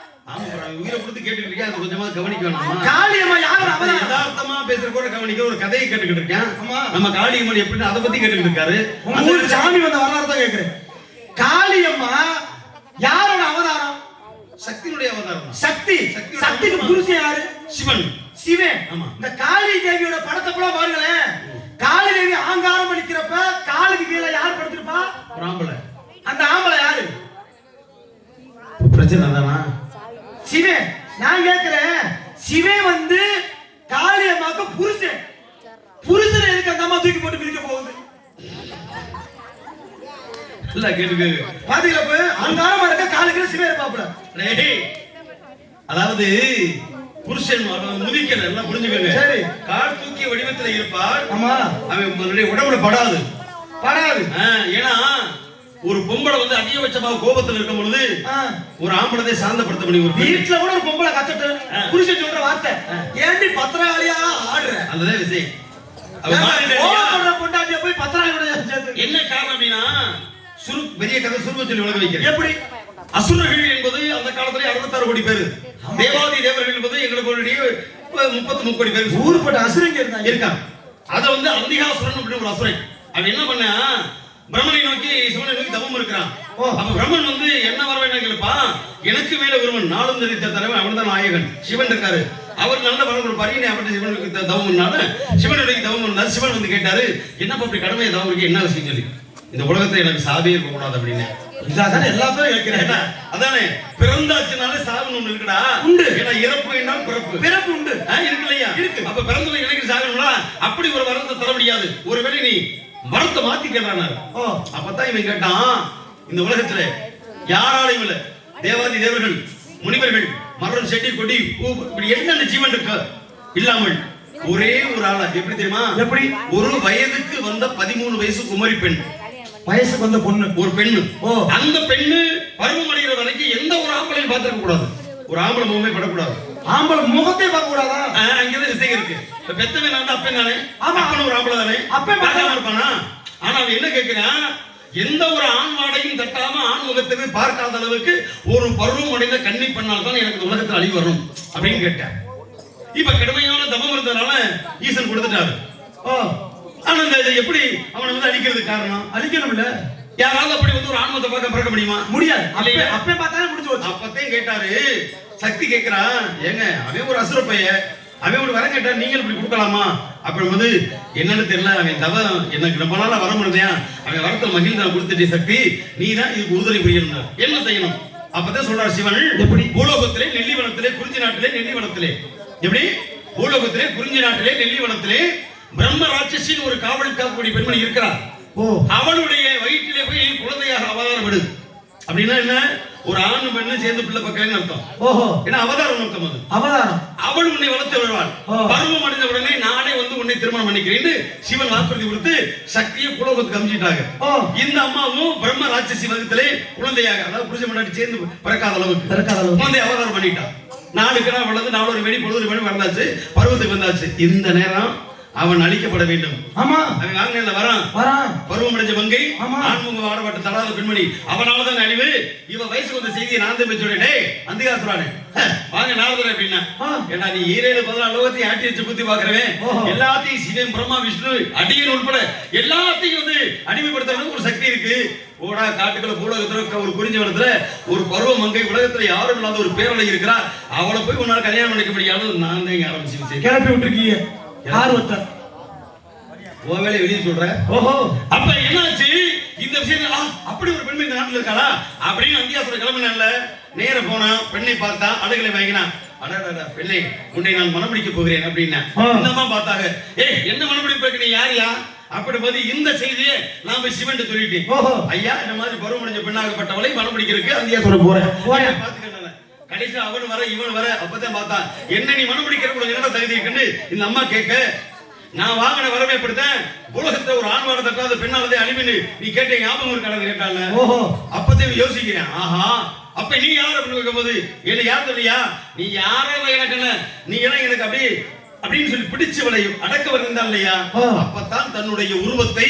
உயிரை கொடுத்து கேட்டுட்டு இருக்கேன், அது கொஞ்சமா கவனிக்க வேணாமா? காளியம்மா யாரோட அவதாரம்? யதார்த்தமா பேசுற கூட கவனிக்க. ஒரு கதையை கேட்டுக்கிட்டு இருக்கேன். நம்ம காளியம்மன் எப்படின்னு அதை பத்தி கேட்டுக்கிட்டு இருக்காரு. உங்க சாமி வந்த வரலாறு தான் கேட்கிறேன். காளியம்மா யாரோட அவதாரம்? சக்தியுடைய அவதாரம். சக்தி. சக்திக்கு புருஷன் யாரு? சிவன். சிவன். ஆமா. இந்த காளி தேவியோட படத்தை கூட பாருங்களேன். காளி தேவி ஆங்காரம் அளிக்கிறப்ப காலுக்கு கீழே யார் படுத்திருப்பா? ஒரு ஆம்பளை. அந்த ஆம்பளை யாரு? பிரச்சனை தானா? சிவன். நான் கேக்குறேன், சிவன் வந்து காளியம்மாக்கு புருஷன். புருஷனை எதுக்கு அந்த அம்மா தூக்கி போட்டு மிதிக்க போகுது? இல்ல கேட்டுக்கு பாத்தீங்களா? அங்காரமா இருக்க காலுக்கு சிவன் இருப்பாப்புல. அதாவது புருஷன் முதிக்கல எல்லாம் புரிஞ்சுக்கங்க. சரி, கால் தூக்கிய வடிவத்தில் இருப்பார். ஆமா, அவன் உடம்புல படாது படாது. ஏன்னா ஒரு பொம்பளை வந்து அதிகபட்சமாக கோபத்தில் இருக்கும் பொழுது ஒரு ஆம்பளத்தை சாந்தப்படுத்த முடியும். ஒரு வீட்டுல கூட ஒரு பொம்பளை கத்துட்டு புருஷன் சொல்ற வார்த்தை, ஏண்டி பத்திராளியா ஆடுற? அதுதான் விஷயம். பொண்டாட்டிய போய் பத்திராளியோட என்ன காரணம் அப்படின்னா, பெரிய கதை சுருக்க சொல்லி விளக்க வைக்கிறேன். எப்படி? அசுரர்கள் என்பது அந்த காலத்திலே 66 கோடி பேர், தேவாதி தேவர்கள் என்பது எங்களுக்கு 33 கோடி பேர். ஊருப்பட்ட அசுரங்க இருக்காங்க. அத வந்து அந்திகாசுரன் அப்படின்னு ஒரு அசுரன் அவன் என்ன பண்ணா, பிரம்மனை நோக்கி சிவனை நோக்கி தவம் இருக்கிறான். அப்ப பிரம்மன் வந்து என்ன வர வேண்டாம் கேளுப்பா, எனக்கு மேல ஒருவன் நாளும் தெரிவித்த தலைவன் அவன் தான் நாயகன் சிவன் இருக்காரு, அவர் நல்ல வரம் கொடுப்பாரு. அவர்கிட்ட சிவனுக்கு தவம் பண்ணால சிவனுடைய தவம் பண்ணாரு. சிவன் வந்து கேட்டாரு, என்னப்பா அப்படி கடமை தவம் இருக்கு, என்ன விஷயம் சொல்லி. இந்த உலகத்துல எனக்கு சாவே இருக்க கூடாது அப்படின்னு. இதாதானே எல்லாத்தையும் கேட்கிறேன். அதானே பிறந்தாச்சுனாலே சாவுன்னு ஒண்ணு இருக்குடா. உண்டு. ஏன்னா இறப்பு என்றால் பிறப்பு. பிறப்பு உண்டு. இருக்கு இல்லையா? இருக்கு. அப்ப பிறந்தவங்க எனக்கு சாகணும்னா அப்படி ஒரு வரத்தை தர முடியாது. ஒருவேளை நீ வரத்தை மாத்தி கேட்கிறான். அப்பதான் இவன் கேட்டான், இந்த உலகத்துல யாராலையும் இல்ல, தேவாதி தேவர்கள், முனிவர்கள், மரம், செடி, கொடி, பூ, இப்படி என்னென்ன ஜீவன் இருக்க இல்லாமல் ஒரே ஒரு ஆளா, எப்படி தெரியுமா? எப்படி? ஒரு வயதுக்கு வந்த 13 வயசு குமரி பெண், வயசுக்கு வந்த பொண்ணு, ஒரு பெண்ணு. அந்த பெண்ணு பருவம் அடைகிற வரைக்கும் எந்த ஒரு ஆம்பளையும் பார்த்திருக்க கூடாது, ஒரு ஆம்பளை முகமே படக்கூடாது. ஆம்பளை முகத்தை பார்க்க கூடாதா? அங்கதான் விஷயம் இருக்கு. பெத்தவன் நான் அப்பன் தானே, ஆமா, அப்பன் ஒரு ஆம்பளை தானே, அப்பன் பார்க்காம இருப்பானா? ஆனா அவன் என்ன கேட்கிறான், எந்த ஒரு ஆண் வாடையும் தட்டாம ஆண் முகத்தை பார்க்காத அளவுக்கு ஒரு பருவம் அடைந்த கன்னி பண்ணால் தான் எனக்கு உலகத்தில் அழிவு வரும் அப்படின்னு கேட்டேன். இப்ப கடுமையான தவம் இருந்ததுனால ஈசன் கொடுத்துட்டாரு. ஆனா இதை எப்படி அவனை வந்து அழிக்கிறதுக்கு காரணம்? அழிக்கணும் இல்ல, யாராவது அப்படி வந்து ஒரு ஆன்மத்தை பார்க்க பிறக்க முடியுமா? முடியாது. அப்பே பார்த்தாலே முடிஞ்சு போச்சு. அப்பத்தையும் கேட்டாரு, சக்தி கேட்கிறான், ஏங்க அவன் ஒரு அசுர பையன், அவன் ஒரு வரம் கேட்டா நீங்கள் இப்படி கொடுக்கலாமா? அப்புறம் வந்து என்னன்னு தெரியல, அவன் தவம் எனக்கு ரொம்ப நாளா வர முடியா, அவன் வரத்துல மகிழ்ந்து நான் கொடுத்துட்டே, சக்தி நீ தான் இதுக்கு உறுதுணை புரியணும், என்ன செய்யணும்? அப்பதான் சொல்றாரு சிவன், எப்படி? பூலோகத்திலே நெல்லிவனத்திலே குறிஞ்சி நாட்டிலே நெல்லிவனத்திலே, எப்படி? பூலோகத்திலே குறிஞ்சி நாட்டிலே நெல்லிவனத்திலே பிரம்ம ராட்சசின் ஒரு காவல் காக்கக்கூடிய பெண்மணி இருக்கிறார். அவளுடைய வயிற்றிலே போய் குழந்தையாக அவதாரம் விடு. அப்படின்னா என்ன? ஒரு ஆண் பெண்ணு சேர்ந்து பிள்ளை பக்கம்னு அர்த்தம். ஏன்னா அவதாரம் அர்த்தம். அது அவதாரம். அவள் உன்னை வளர்த்து வருவாள். பருவம் அடைந்த உடனே நானே வந்து உன்னை திருமணம் பண்ணிக்கிறேன் சிவன் வாக்குறுதி கொடுத்து சக்தியை புலோகத்துக்கு அமிச்சிட்டாங்க. இந்த அம்மாவும் பிரம்ம ராட்சசி வகுத்திலே குழந்தையாக, அதாவது புருஷ முன்னாடி சேர்ந்து பிறக்காத அளவுக்கு குழந்தை அவதாரம் பண்ணிட்டான். நாளுக்கு நாள் வளர்ந்து 4 மணி பொழுது மணி வளர்ந்தாச்சு, பருவத்துக்கு வந்தாச்சு. இந்த நேரம் அவன் அழிக்கப்பட வேண்டும். ஆமா, அவன் வாங்கின வரான் பருவம் அடைஞ்ச மங்கை, ஆண்முக ஆடப்பட்ட தடாத பெண்மணி, அவனாலதான் அழிவு. இவ வயசுக்கு வந்த செய்தியை நான் தான் சொல்றேன், அந்திகாசுரானே வாங்க நாரதர் அப்படின்னா, ஏன்னா நீ 14 லோகத்தையும் ஆட்டி வச்சு புத்தி பாக்குறவன், எல்லாத்தையும் சிவன் பிரம்மா விஷ்ணு அடியன் உட்பட எல்லாத்தையும் வந்து அடிமைப்படுத்த ஒரு சக்தி இருக்கு. ஓடா காட்டுக்குள்ள பூலோகத்துல ஒரு குறிஞ்சி வரத்துல ஒரு பருவ மங்கை, உலகத்துல யாரும் இல்லாத ஒரு பேரலை இருக்கிறா, அவளை போய் உன்னால கல்யாணம் பண்ணிக்க முடியாது. நான் தான் இங்க ஆரம்பிச்சு கிளப்பி விட்டுருக்கீங்க. ஆர்வத்தர் வேலை வெளியே சொல்ற. ஓஹோ, அப்ப என்னாச்சு இந்த விஷயம்? அப்படி ஒரு பெண்மை இந்த நாட்டில் இருக்காளா அப்படின்னு அந்தியாசுர கிளம்பினால நேர போனா, பெண்ணை பார்த்தா, அழகுலை வாங்கினா, அடடா பெண்ணை உன்னை நான் மனமுடிக்க போகிறேன் அப்படின்னா இந்த அம்மா பார்த்தாங்க, என்ன மனமுடிப்பு, நீ யாரியா அப்படி போது இந்த செய்தியை நான் போய் சிவன் சொல்லிட்டேன். ஐயா இந்த மாதிரி பருவம் அடைஞ்ச பெண்ணாகப்பட்டவளை மனமுடிக்கிறதுக்கு அந்தியாசுர போறேன் பாத்துக்கிட்டேன். கடைசி அவன் வர இவன் வர, அப்பதான் பார்த்தா என்ன நீ மனமுடிக்கிற என்னடா தகுதி இருக்குன்னு இந்த அம்மா கேட்க, நான் வாங்கின வரவே படுத்தேன், உலகத்தை ஒரு ஆண்வாட தட்டாத பெண்ணாலதே அழிவுன்னு நீ கேட்ட ஞாபகம் இருக்காது கேட்டால. அப்பதான் யோசிக்கிறேன், ஆஹா அப்ப நீ யார் அப்படின்னு கேட்கும்போது என்ன யார் தெரியா, நீ யாரோ எனக்கு என்ன, நீ எனக்கு அப்படி அப்படின்னு சொல்லி பிடிச்சு வளையும் அடக்க வருந்தா இல்லையா. அப்பதான் தன்னுடைய உருவத்தை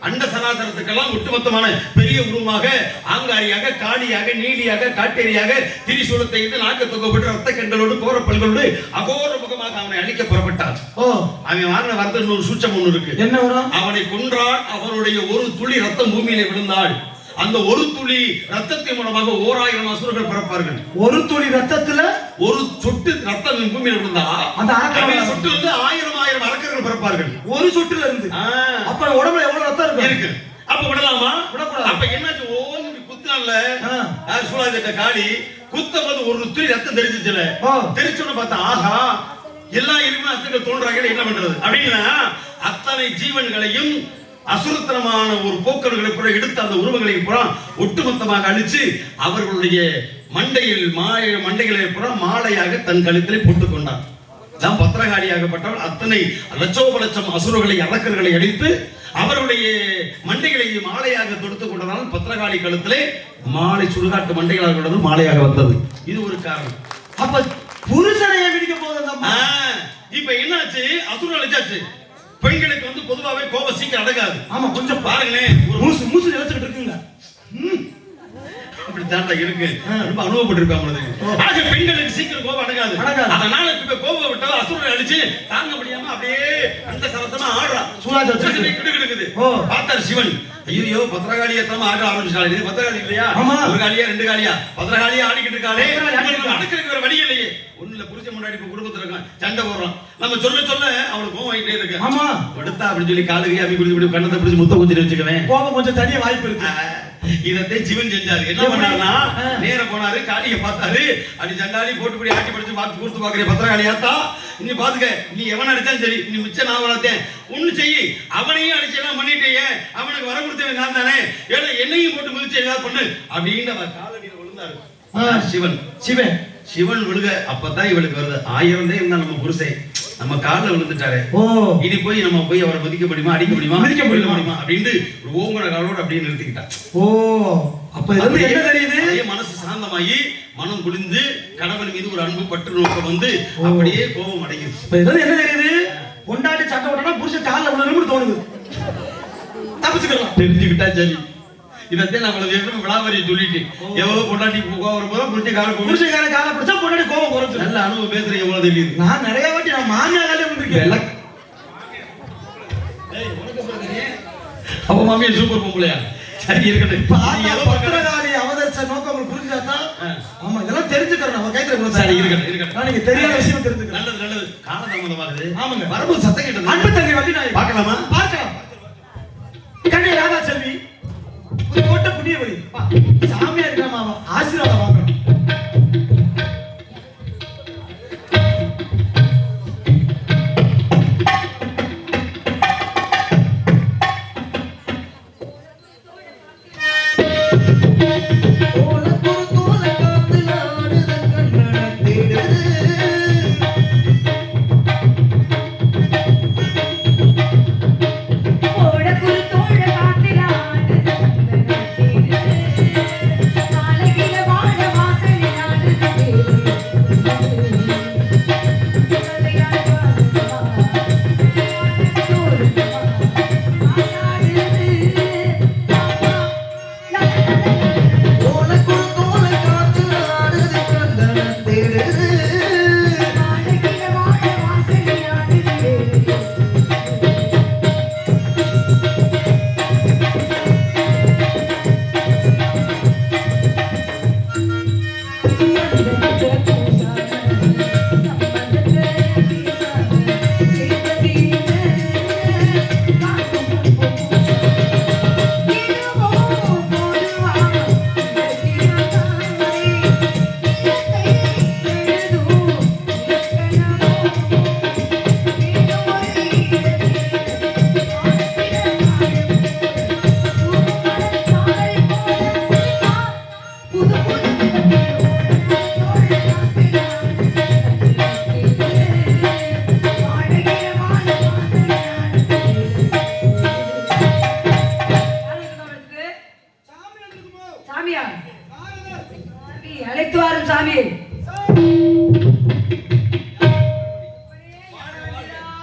அண்ட சராசரத்துக்கெல்லாம் ஒட்டுமொத்தமான பெரிய உருவமாக, ஆங்காரியாக, காளியாக, நீலியாக, காட்டேரியாக, திரிசூலத்தை நாக்க தொங்கப்பட்டு ரத்த கண்களோடு கோரப்பல்களோடு அகோர முகமாக அவனை அழிக்க புறப்பட்டான். அவன் வாங்கின வரத்தில் ஒரு சூட்சம் ஒண்ணு இருக்கு. என்ன வரும்? அவனை கொன்றால் அவனுடைய ஒரு துளி ரத்தம் பூமியிலே விழுந்தாள். அந்த ஒரு துளி ரத்தத்தின் மூலமாக 1000 அசுரர்கள் பிறப்பார்கள். ஒரு துளி ரத்தத்துல ஒரு சொட்டு ரத்தம் பூமியில விழுந்தா அந்த சொட்டு வந்து 1000 அரக்கர்கள் பிறப்பார்கள் ஒரு சொட்டுல இருந்து. அப்ப உடம்புல எவ்வளவு ரத்தம் இருக்கு? அப்ப விடலாமா? விடக்கூடாது. அப்ப என்னாச்சு? ஓங்கி குத்துனால சூழாஜட்ட காளி குத்தம்போது ஒரு துளி ரத்தம் தெரிஞ்சிச்சுல, தெரிச்சோன்னு பார்த்தா ஆஹா எல்லா இருமே அசுரர்கள் தோன்றாங்க, என்ன பண்றது அப்படின்னா அத்தனை ஜீவன்களையும் அசுரத்தனமான ஒரு போக்கர்களை கூட எடுத்து அந்த உருவங்களை புறா ஒட்டுமொத்தமாக அழிச்சு அவர்களுடைய மண்டைகளை புறா மாலையாக தன் கழுத்திலே போட்டுக் கொண்டான். தான் பத்திரகாளியாகப்பட்டவள் அத்தனை லட்சோபலட்சம் அசுரர்களை அரக்கர்களை அடித்து அவருடைய மண்டைகளை மாலையாக தொடுத்துக் கொண்டதால் பத்திரகாளி கழுத்திலே மாலை சுடுகாட்டு மண்டைகளாக மாலையாக வந்தது. இது ஒரு காரணம். அப்ப புருஷனைய விதிக்க போது இப்ப என்னாச்சு? அசுரர்கள் அழிச்சாச்சு. பெண்களுக்கு வந்து பொதுவாவே கோபம் சீக்கிரம் அடங்காது. ஆமா, கொஞ்சம் பாருங்களேன், ஒரு மூசு நிலச்சிட்டு இருக்குங்க. அப்படித்தான் இருக்கு. ரொம்ப அனுபவப்பட்டிருப்பாங்க. ஆக பெண்களுக்கு சீக்கிரம் கோபம் அடங்காது. அதனால இப்ப கோபம் விட்டா அசுரனை அடிச்சு தாங்க முடியாம அப்படியே அந்த சரசமா ஆடுறா. கிடுகிடுக்குது. பார்த்தார் சிவன். ஐயோ பத்திரகாளி எத்தமா ஆட ஆரம்பிச்சாலே. இது பத்திரகாளி இல்லையா? ஒரு காலியா 2 காலியா? பத்திரகாளியா ஆடிக்கிட்டு இருக்காளே. நடக்கிறதுக்கு வேற வழி இல்லையே. ஒண்ணுல புரிச்ச முன்னாடி இப்ப குடும்பத்துல இருக்கான் சண்டை போடுறான். நம்ம சொல்ல சொல்ல அவனுக்கு கோவம் ஆயிட்டே இருக்கு. ஆமா எடுத்தா அப்படின்னு சொல்லி காலுக்கு அப்படி குடிச்சு கண்ணத்தை பிடிச்சி முத்த குத்தி வச்சுக்குவேன். கோபம் கொஞ்சம் தனியா வாய்ப்பு இருக்கு. இதத்தை சிவன் செஞ்சாரு. என்ன பண்ணாருன்னா நேர போனாரு, காளியை பார்த்தாரு. அப்படி சண்டாளி போட்டுப்படி ஆட்டி படிச்சு பார்த்து கூர்த்து பாக்குறேன் பத்திரகாளி ஆத்தா நீ பாத்துக்க, நீ எவன் அடிச்சாலும் சரி, நீ மிச்சம் நான் வளர்த்தேன், ஒண்ணு செய்யி, அவனையும் அடிச்சு எல்லாம் பண்ணிட்டே, அவனுக்கு வர கொடுத்தவன் நான் தானே, ஏன்னா என்னையும் போட்டு மிதிச்சு ஏதாவது பண்ணு அப்படின்னு அவர் காலடியில் விழுந்தாரு. சிவன் சிவன் சிவன் விழுக அப்பதான் இவளுக்கு வருது. 1000 தான் இருந்தா நம்ம புருஷன் நம்ம காலில் விழுந்துட்டாரு. இனி போய் நம்ம போய் அவரை மதிக்க முடியுமா, அடிக்க முடியுமா, மிதிக்க முடியுமா அப்படின்னு ஒரு ஓங்கட காலோட அப்படியே நிறுத்திக்கிட்டா. அப்ப என்ன தெரியுது? மனசு சாந்தமாயி மனம் குளிந்து கணவன் மீது ஒரு அன்பு பற்று நோக்கம் வந்து அப்படியே கோபம் அடைக்குது. என்ன தெரியுது? கொண்டாடி சண்டை போட்டா புருஷன் காலில் விழுந்து தோணுது. தப்பிச்சுக்கலாம் தெரிஞ்சுக்கிட்டா சரி. இதத்தே நம்மள வேணும் விளாவரி சொல்லிட்டு எவ்வளவு கொண்டாடி கோவம் போற புரிச்ச கால பிடிச்சா கொண்டாடி கோவம் குறைச்சு. நல்ல அனுபவம் பேசுறீங்க எவ்வளவு தெரியுது. நான் நிறைய வாட்டி நான் மாமியாலே வந்திருக்கேன். அப்ப மாமியா சூப்பர் பொம்பளையா? சரி இருக்கட்டும். பத்திரகாளி அவதரிச்ச நோக்கம் புரிஞ்சாதான். ஆமா இதெல்லாம் தெரிஞ்சுக்கிறேன். நம்ம கைத்துல சரி இருக்கட்டும் இருக்கட்டும். நீங்க தெரியாத விஷயம் தெரிஞ்சுக்கிறேன். நல்லது நல்லது. காலதாமதமாகுது. ஆமாங்க வரும்போது சத்தம் கேட்டது. அன்பு தங்கை வண்டி நான் பார்க்கலாமா? பார்க்கலாம். கண்ணே ராதா செல்வி போட்ட புண்ணிய வழி சாமியார் நம்ம ஆசீர்வாதம் வாங்கணும்.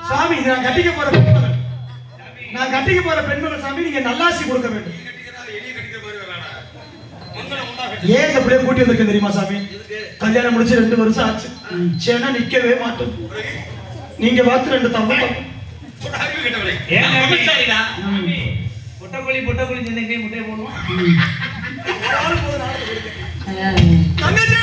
சாமி நான் கட்டிக்க போற பெண்மகள் சாமி நீங்க நல்லாசி கொடுக்க வேண்டும். ஏன் இந்த பிள்ளைய கூட்டி வந்திருக்கேன் தெரியுமா சாமி? கல்யாணம் முடிச்சு 2 வருஷம் ஆச்சு. சேனா நிக்கவே மாட்டோம். நீங்க பார்த்து 2 தம்பி பொட்டக்கோழி சின்ன முட்டையை போடுவோம். தங்கச்சி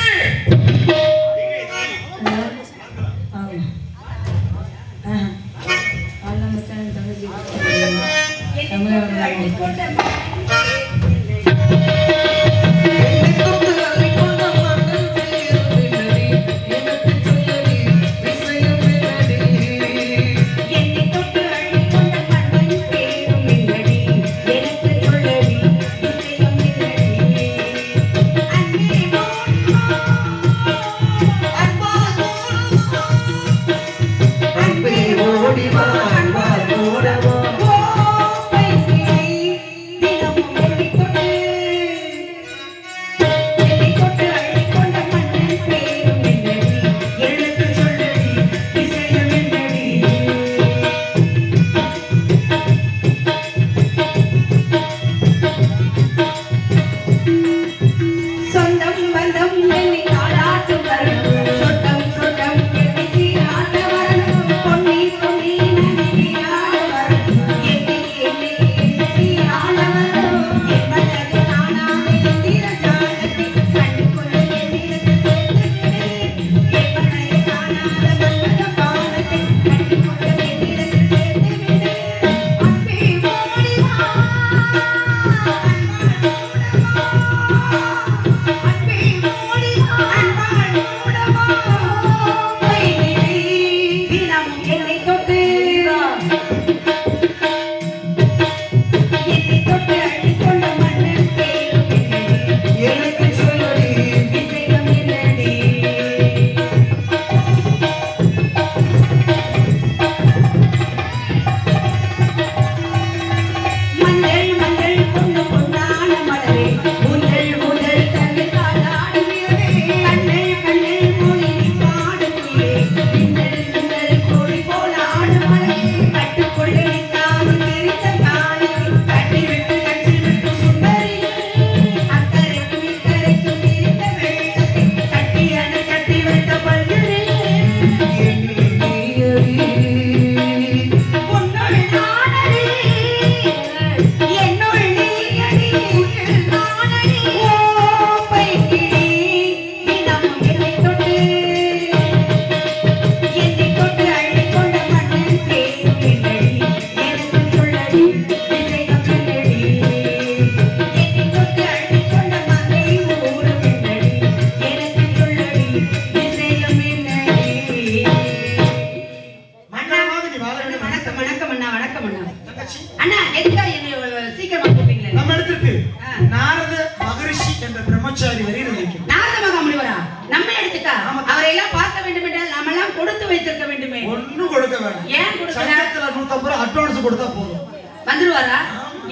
கல்யாணத்துக்கா அவரை எல்லாம் பார்க்க வேண்டும் என்றால் நாம எல்லாம் கொடுத்து வைத்திருக்க வேண்டுமே. ஒண்ணும் கொடுக்க வேண்டாம். ஏன் கொடுக்கல? சங்கத்துல 150 ரூபாய் அட்வான்ஸ் கொடுத்தா போதும். வந்துருவாரா?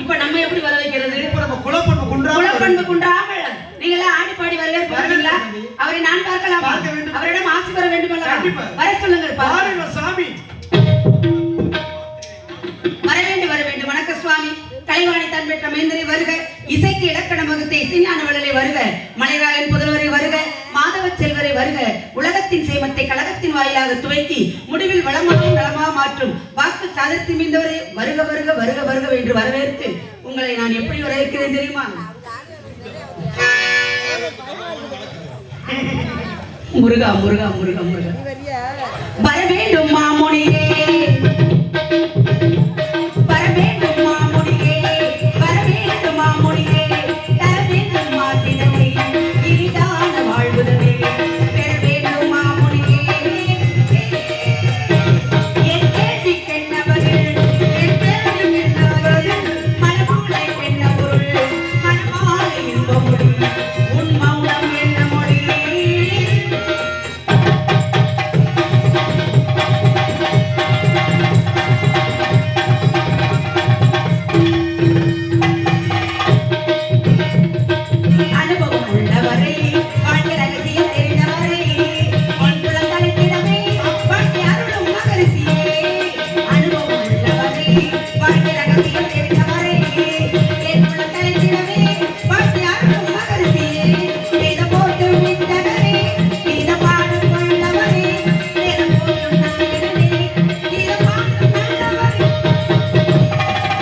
இப்ப நம்ம எப்படி வர வைக்கிறது? இப்ப நம்ம குலப்பண்பு குன்றாமல் நீங்க எல்லாம் ஆடி பாடி வரவேற்பீங்களா? அவரை நான் பார்க்கலாமா? அவரிடம் ஆசி பெற வேண்டும். வர சொல்லுங்கள். பாருங்க சாமி. வர வேண்டும். வணக்க சுவாமி. கலைவாணி தன் பெற்ற மேந்திரை வருக. இசைக்கு இலக்கணம் வகுத்த இசைஞான வள்ளலை வருக. மலைராயன் புதல்வரை வருக. மாதவ செல்வரை வருக. உலகத்தின் சேமத்தை கழகத்தின் வாயிலாக துவக்கி முடிவில் வளமாக நலமாக மாற்றும் வாக்கு சாதத்தி மீந்தவரை வருக வருக வருக வருக என்று வரவேற்று உங்களை நான் எப்படி வரவேற்கிறேன் தெரியுமா? முருகா முருகா முருகா முருகா. வர வேண்டும் மாமுனியே, வர வேண்டும் மாமுனியே, வர வேண்டும் மாமுனியே, தர வேண்டும் மாசினமே, இனிதான வாழ்வுதமே, பெற வேண்டும் மாமுனியே. என் கேள்விக்கென்ன பதில், என் கேள்விக்கென்ன பதில், மனமாலை என்ன பொருள், மனமாலை இன்ப மொழி, உன் மௌனம் என்ன மொழி. அனுபவம் உள்ளவரை வாழ்க்கை ரகசியம் தெரிந்தவரை பொன்புலம் தலைத்திடமே வாழ்க்கை அருளும் மகரிசியே. அனுபவம் உள்ளவரை வாழ்க்கை ரகசியம் தெரிந்தவரை பொன்புலம் தலைத்திடமே வாழ்க்கை அருளும் மகரிசியே. வேத போட்டு வித்தவரே வேத பாடும் கொண்டவரே வேத போட்டும் நாயகனே வேத பாடும் கொண்டவரே.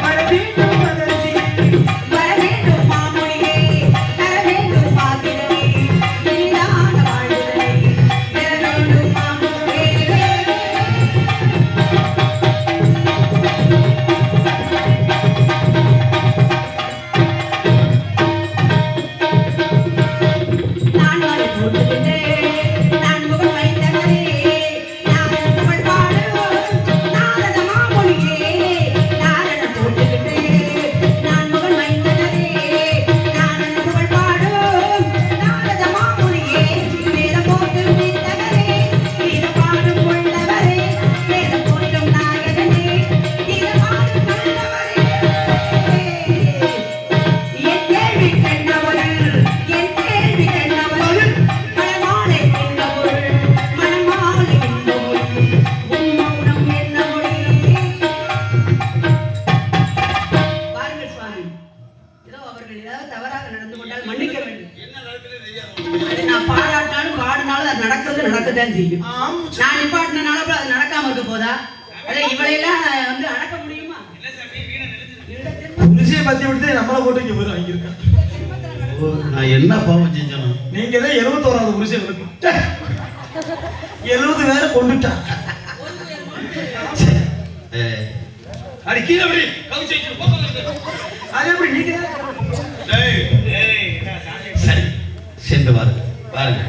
வர வேண்டும் மகரிஷியே, வர வேண்டும் மாமுனியே, தர வேண்டும் மாசினமே, இனிதான வாழ்வுதலே, பெற வேண்டும் மாமுனியே. நான் மலை போட்டுவிட்டேன், நான் முகம் வைத்தவரே, நான் புகழ் பாடுவோம் நாரத மாமுனியே. நாரணம் போட்டுவிட்டேன், நான் முகம் வைத்தவரே, நான் புகழ் பாடுவோம் நாரத மாமுனியே. வேதம் போட்டு வித்தவரே, வேதம் பாடும் கொண்டவரே, வேதம் போட்டும் நாயகனே, வேதம் பாடும் கொண்டவரே. என் கேள்வி கண்ணவர்கள், என் கேள்வி கண்ணவர்கள், மனமாலை என்ன பொருள், மனமாலை என்ன மொழி, உன் மௌனம் என்ன மொழி. பாருங்கள் சுவாமி, ஏதோ அவர்கள் ஏதாவது தவறாக நடந்து கொண்டால் மன்னிக்க வேண்டும். அது நான் பாராட்டாலும் பாடினாலும் அது நடக்கதான் செய்யும். நான் நிப்பாட்டினால அது நடக்காம இருக்க போதா? அதை இவளையெல்லாம் வந்து அடக்க முடியுமா? புலிசியை பத்தி விட்டு நம்மள போட்டு இங்க போய் வாங்கியிருக்கேன். ஓ, நான் என்ன பாவம் செஞ்சேன்? நீங்க தான் 71வது புலிசியை இருக்கு. 70 வேற கொண்டுட்டா. அடி கீழே விடு, கவுச்சி வச்சிரு, போக வருது. அது எப்படி நீங்க டேய், சரி, சேர்ந்து பாருங்க பாருங்க.